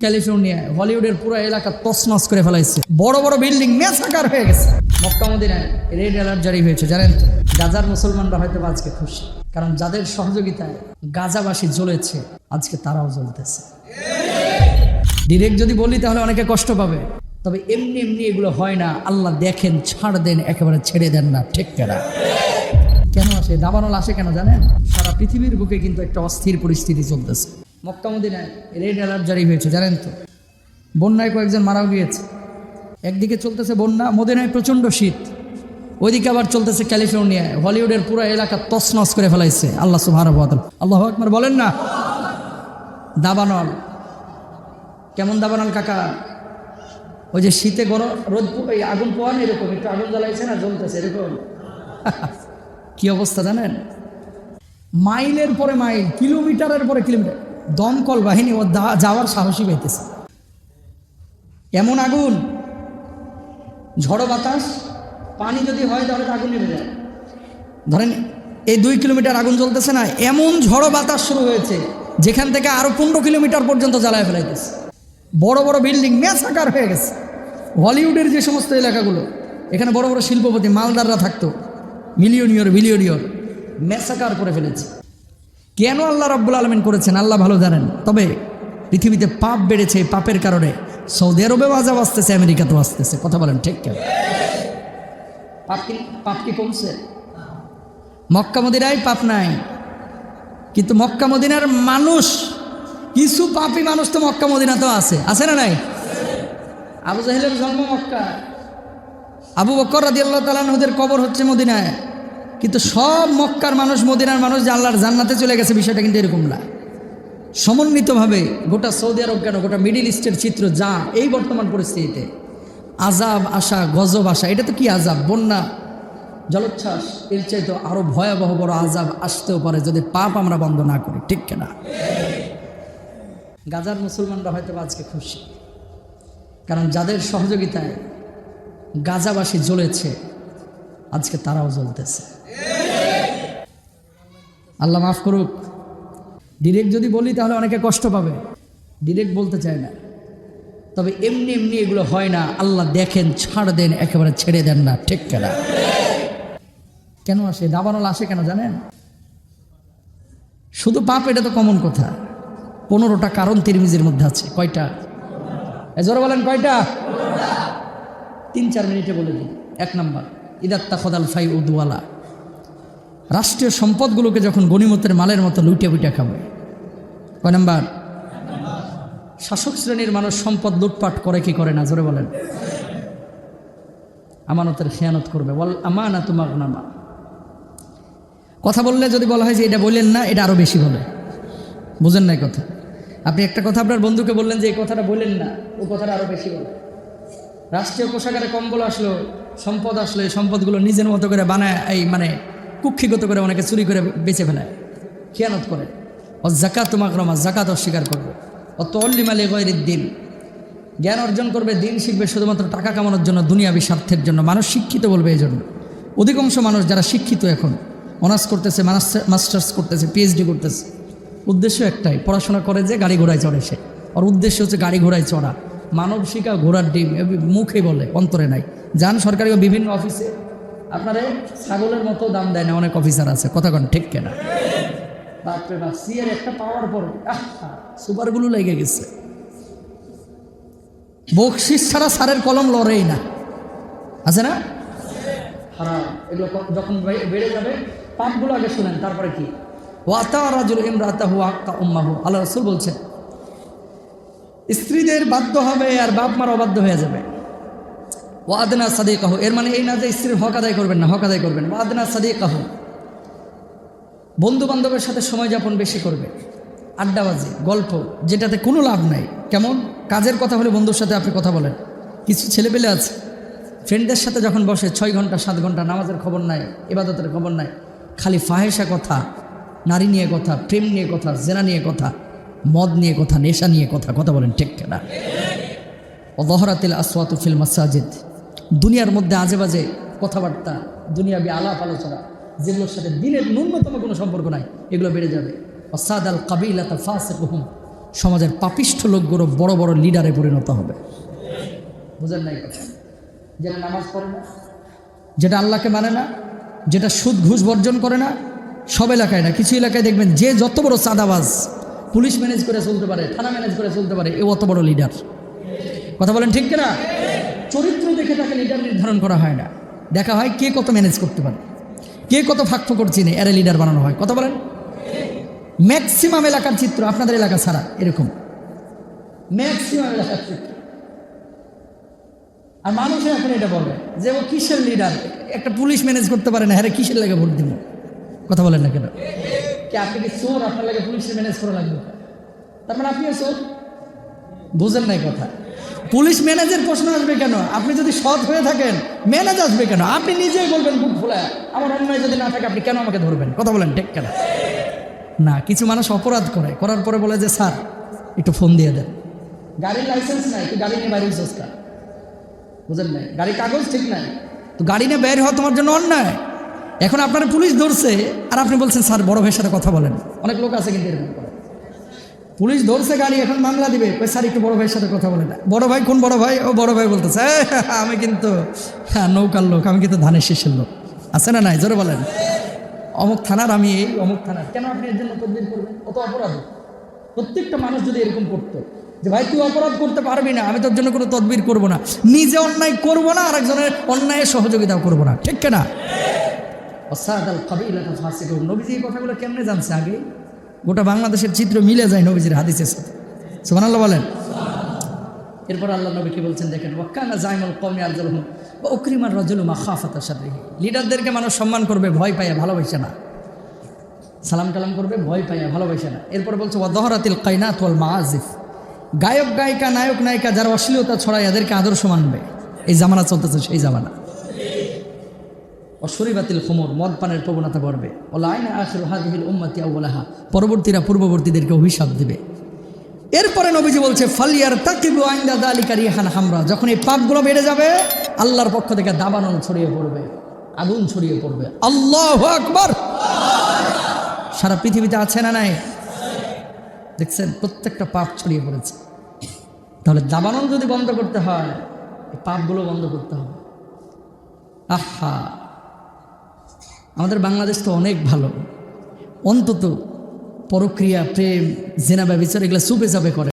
ক্যালিফোর্নিয়ায় হলিউডের পুরো এলাকা তছনছ করে ফেলাইছে, বড় বড় বিল্ডিং মেসাকার হয়ে গেছে। মক্কা মদিনায় রেড অ্যালার্ট জারি হয়েছে, জানেন তো? গাজার মুসলমানরা হয়তো আজকে খুশি, কারণ যাদের সহযোগিতায় গাজাবাসী জ্বলেছে আজকে তারাও জ্বলতেছে। ডিরেক্ট যদি বলি তাহলে অনেকে কষ্ট পাবে, তবে এমনি এমনি এগুলো হয় না। আল্লাহ দেখেন, ছাড় দেন, একেবারে ছেড়ে দেন না। ঠিক কেনা? কেন আসে দাবানল আসে কেন জানেন? সারা পৃথিবীর বুকে কিন্তু একটা অস্থির পরিস্থিতি চলতেছে। মক্কা মদিনায় রেড অ্যালার্ট জারি হয়েছে, জানেন তো? বন্যায় কয়েকজন মারাও গিয়েছে। একদিকে চলতেছে বন্যা, মদিনায় প্রচণ্ড শীত, ওইদিকে আবার চলতেছে ক্যালিফোর্নিয়ায় হলিউডের পুরো এলাকা তছনছ করে ফেলাইছে। আল্লাহ সুবহানাহু ওয়া তাআলা, আল্লাহু আকবার বলেন না। দাবানল কেমন দাবানল কাকা? ওই যে শীতে গরম রোদ এই আগুন পোয়ান, এরকম একটু আগুন জ্বালাইছে না, জ্বলতেছে এরকম। কি অবস্থা জানেন? মাইলের পরে মাইল, কিলোমিটারের পরে কিলোমিটার, দমকল বাহিনী ও যাওয়ার সাহসী পাইতেছে। এমন আগুন, ঝড়ো বাতাস, পানি যদি হয় তাহলে আগুন নেমে যায়। ধরেন এই 2 কিলোমিটার আগুন জ্বলতেছে না, এমন ঝড়ো বাতাস শুরু হয়েছে যেখান থেকে আরো 15 কিলোমিটার পর্যন্ত জ্বালায় ফেলাইতেছে। বড় বড় বিল্ডিং মেসাকার হয়ে গেছে। হলিউডের যে সমস্ত এলাকাগুলো, এখানে বড় বড় শিল্পপতি মালদাররা থাকতো, মিলিয়নিয়র বিলিয়নিয়র, মেসাকার করে ফেলেছে। কেন আল্লাহ রাব্বুল আলামিন করেছেন আল্লাহ ভালো জানেন। তবে পৃথিবীতে পাপ বেড়েছে, এই পাপের কারণে সৌদি আরবেও আযাব আসতেছে, আমেরিকাতেও আসতেছে। কথা বলেন ঠিক কেন? পাপ কি কমছে? মক্কা মদিনায় পাপ নাই, কিন্তু মক্কা মদিনার মানুষ, কিছু পাপী মানুষ তো মক্কা মদিনাতেও আছে না নাই? আবু জাহেলের জন্ম মক্কা, আবু বকর রাদিয়াল্লাহু তাআলা আনহুদের কবর হচ্ছে মদিনায়, কিন্তু সব মক্কার মানুষ, মদিনার মানুষ যে আল্লাহর জান্নাতে চলে গেছে, বিষয়টা কিন্তু এরকম না। সমন্বিতভাবে গোটা সৌদি আরব কেন, গোটা মিডিল ইস্টের চিত্র যা এই বর্তমান পরিস্থিতিতে, আযাব আসা, গজব আসা, এটা তো কি আযাব? বন্যা, জলোচ্ছ্বাস, এর চাইতে আরো ভয়াবহ বড় আযাব আসতেও পারে যদি পাপ আমরা বন্ধ না করি। ঠিক কিনা? গাজার মুসলমানরা হয়তো আজকে খুশি, কারণ যাদের সহযোগিতায় গাজাবাসী জ্বলেছে আজকে তারাও জ্বলতেছে। আল্লাহ মাফ করুক। ডিরেক্ট যদি বলি তাহলে অনেকে কষ্ট পাবে, ডিরেক্ট বলতে চায় না, তবে এমনি এমনি এগুলো হয় না। আল্লাহ দেখেন, ছাড় দেন, একেবারে ছেড়ে দেন না। ঠিক কেনা? কেন আসে দাবানল আসে কেন জানেন? শুধু পাপ, এটা তো কমন কথা। 15টা কারণ তিরমিজির মধ্যে আছে। কয়টা? জোরে বলেন কয়টা? 3-4 মিনিটে বলে দিই। 1 নম্বর, ইদাত্তাখাদাল ফাই উদওয়ালা, রাষ্ট্রীয় সম্পদগুলোকে যখন গনিমতের মালের মতো লুটে বুটে খাবে। কয় নাম্বার? শাসক শ্রেণীর মানুষ সম্পদ লুটপাট করে কি করে না? জোরে বলেন। আমানতের খেয়ানত করবে। ওয়াল আমানাতু মাগনামা, কথা বললে যদি বলা হয় যে এটা বললেন না, এটা আরো বেশি বলে। বুঝেন নাই কথা? আপনি একটা কথা আপনার বন্ধুকে বললেন যে এই কথাটা বললেন না, ও কথাটা আরো বেশি বলে। রাষ্ট্রীয় কোষাগারে কম্বল আসলো, সম্পদ আসলো, এই সম্পদগুলো নিজের মতো করে বানায়, এই মানে কুক্ষিগত করে অনেকে চুরি করে বেঁচে ফেলায়, খেয়ানত করে। ও যাকাত মাগরামা, যাকাত অস্বীকার করবে। ও তল্লিমালে গয়রিদ দিন, জ্ঞান অর্জন করবে, দিন শিখবে শুধুমাত্র টাকা কামানোর জন্য, দুনিয়াবি স্বার্থের জন্য। মানুষ শিক্ষিত বলবে এই জন্য। অধিকাংশ মানুষ যারা শিক্ষিত, এখন অনার্স করতেছে, মাস্টার্স করতেছে, পিএইচডি করতেছে, উদ্দেশ্য একটাই, পড়াশোনা করে যে গাড়ি ঘোড়ায় চড়ে সে। ওর উদ্দেশ্য হচ্ছে গাড়ি ঘোড়ায় চড়া। মানব শিকা ঘোড়ার ডিম, মুখে বলে, অন্তরে নাই। যান সরকারি বিভিন্ন অফিসে, আপনারে ছাগলের মতো দাম দেয় না অনেক অফিসার আছে। কথা কন ঠিক কেনা? বাপরে বাপ, সিএর একটা পাওয়ার পর সুপারগুলো লেগে গেছে। বকশিস ছাড়া সারের কলম লড়েই না, আছে না? হারাম। এগুলো যখন বেড়ে যাবে, পাপগুলো আগে শুনেন, তারপরে কি? ওয়াতা রাজুল ইমরাতাহু আক্কা উম্মাহু, আল্লাহ রাসূল বলছেন স্ত্রীদের বাধ্য হবে আর বাপ মার অবাধ্য হয়ে যাবে। ওয়াদনা সাদিকাহু, এর মানে এই না যে স্ত্রীর হক আদায় করবেন না, হক আদায় করবেন। ওয়াদনা সাদিকাহু, বন্ধু বান্ধবের সাথে সময় যাপন বেশি করবে। আড্ডাবাজি, গল্প, যেটাতে কোনো লাভ নাই। কেমন? কাজের কথা হলে বন্ধুর সাথে আপনি কথা বলেন। কিছু ছেলেপেলে আছে ফ্রেন্ডদের সাথে যখন বসে 6 ঘন্টা 7 ঘন্টা, নামাজের খবর নাই, ইবাদতের খবর নাই, খালি ফাহেসা কথা, নারী নিয়ে কথা, প্রেম নিয়ে কথা, জেনা নিয়ে কথা, মদ নিয়ে কথা, নেশা নিয়ে কথা। কথা বলেন ঠিক কেনা? ওয়াযহারাতিল আসওয়াতু ফিল মাসাজিদ, দুনিয়ার মধ্যে আজে বাজে কথাবার্তা, দুনিয়াবি আলাপ আলোচনা, যেগুলোর সাথে দিনের ন্যূনতম কোনো সম্পর্ক নাই, এগুলো বেড়ে যাবে। ওয়াসাদাল কাবিলাতা ফাসিকুহুম, সমাজের পাপিষ্ঠ লোকগুলো বড় বড় লিডারে পরিণত হবে। বুঝেন নাই কথা? যেটা নামাজ পড়ে না, যেটা আল্লাহকে মানে না, যেটা সুদ ঘুষ বর্জন করে না, সব এলাকায় না, কিছু এলাকায় দেখবেন যে যত বড় চাঁদাবাজ, পুলিশ ম্যানেজ করে চলতে পারে, থানা ম্যানেজ করে চলতে পারে, এ অত বড় লিডার। কথা বলেন ঠিক কিনা? চরিত্র দেখে তাকে লিডার নির্ধারণ করা হয় না, দেখা হয় কে কত ম্যানেজ করতে পারে, কে কত ফাঁক চিনে, এর লিডার বানানো হয়। কথা বলেন? ম্যাক্সিমাম এলাকার চিত্র, আপনাদের এলাকা ছাড়া এরকম ম্যাক্সিমাম এলাকার চিত্র। আর মানুষে এখন এটা বলে যে ও কিসের লিডার, একটা পুলিশ ম্যানেজ করতে পারে না, হ্যাঁ কিসের লাগে ভোট দিব? কথা বলেন না কেন? কি আপনি কি চোর? আপনার লাগে পুলিশের ম্যানেজ করা লাগবে? তার মানে আপনিও চোর? বুঝেন নাই কথা? পুলিশ ম্যানেজের প্রশ্ন আসবে কেন? আপনি যদি সৎ হয়ে থাকেন ম্যানেজ আসবে কেন? আপনি নিজেই বলবেন বুক খোলা, আমার অন্যায় যদি না থাকে আপনি কেন আমাকে ধরবেন? কথা বলেন ঠিক কেন? না, কিছু মানুষ অপরাধ করে, করার পরে বলে যে স্যার একটু ফোন দিয়ে দেন। গাড়ির লাইসেন্স নাই, তুই গাড়ি নিয়ে বাইরে হচ্ছিস কার? বুঝেন নাই? গাড়ির কাগজ ঠিক নাই, তো গাড়ি নিয়ে বের হওয়া তোমার জন্য অন্যায়। এখন আপনারা পুলিশ ধরছে আর আপনি বলছেন স্যার বড় ভাইয়ের সাথে কথা বলেন। অনেক লোক আছে কিন্তু এরকম করে, পুলিশ ধরছে গাড়ি, এখন মামলা দিবে, স্যার একটু বড় ভাইয়ের সাথে কথা বলে না। বড় ভাই কোন বড় ভাই? ও বড় ভাই বলতেছে আমি কিন্তু নৌকার লোক, আমি কিন্তু ধানের শীষের লোক। আছে না নাই? জোরে বলেন। অমুক থানার, আমি এই অমুক থানার। কেন আপনি এর জন্য তদবির করবেন? কত অপরাধ! প্রত্যেকটা মানুষ যদি এরকম করতো যে ভাই তুই অপরাধ করতে পারবি না, আমি তোর জন্য কোনো তদবির করবো না, নিজে অন্যায় করবো না, আর একজনের অন্যায়ের সহযোগিতাও করবো না, ঠিক কিনা? নবীজি এই কথাগুলো কেমনে জানছে? আগে গোটা বাংলাদেশের চিত্র মিলে যায় নবীজির হাদিসের সাথে। সুবহানাল্লাহ বলেন। এরপর আল্লাহ নবী কি বলছেন দেখেন, ওয়াক্কানা জাইমুল কওমি আরজুলুহুম ওয়া উকরিমার রাজুলু মাখাফাতা শাররিহি। লিডারদেরকে মানুষ সম্মান করবে ভয় পাইয়া, ভালোবাসে না। সালাম কালাম করবে ভয় পাইয়া, ভালোবাসে না। এরপর বলছে ওয়া দহরাতিল কাইনাত ওয়াল মাআজিফ। গায়ক গায়িকা, নায়ক নায়িকা যারা অশ্লীলতা ছড়ায় এদেরকে আদর্শ মানবে। এই জামানা চলতেছে সেই জামানা। অশরিবাতিল খুমুর, মদ পানের প্রবণতা বাড়বে। ওয়ালাইনা আখিরু হাযিহিল উম্মতি আউওয়ালাহা, পরবর্তীরা পূর্ববর্তীদেরকে অভিশাপ দিবে। এরপরে নবীজি বলছে ফালিয়ার তাকিবু আইন্দা যালিকা রিহান হামরা। যখন এই পাপগুলো বেড়ে যাবে আল্লাহর পক্ষ থেকে দাবানল ছড়িয়ে পড়বে, আগুন ছড়িয়ে পড়বে। আল্লাহু আকবার। সারা পৃথিবীতে আছে না নাই? দেখছেন প্রত্যেকটা পাপ ছড়িয়ে পড়েছে। তাহলে দাবানল যদি বন্ধ করতে হয়, এই পাপগুলো বন্ধ করতে হবে। আহা, আমাদের বাংলাদেশ তো অনেক ভালো, অন্তত পরক্রিয়া, প্রেম, জেনা, ব্যভিচার এগুলো চুপে চাপে করে।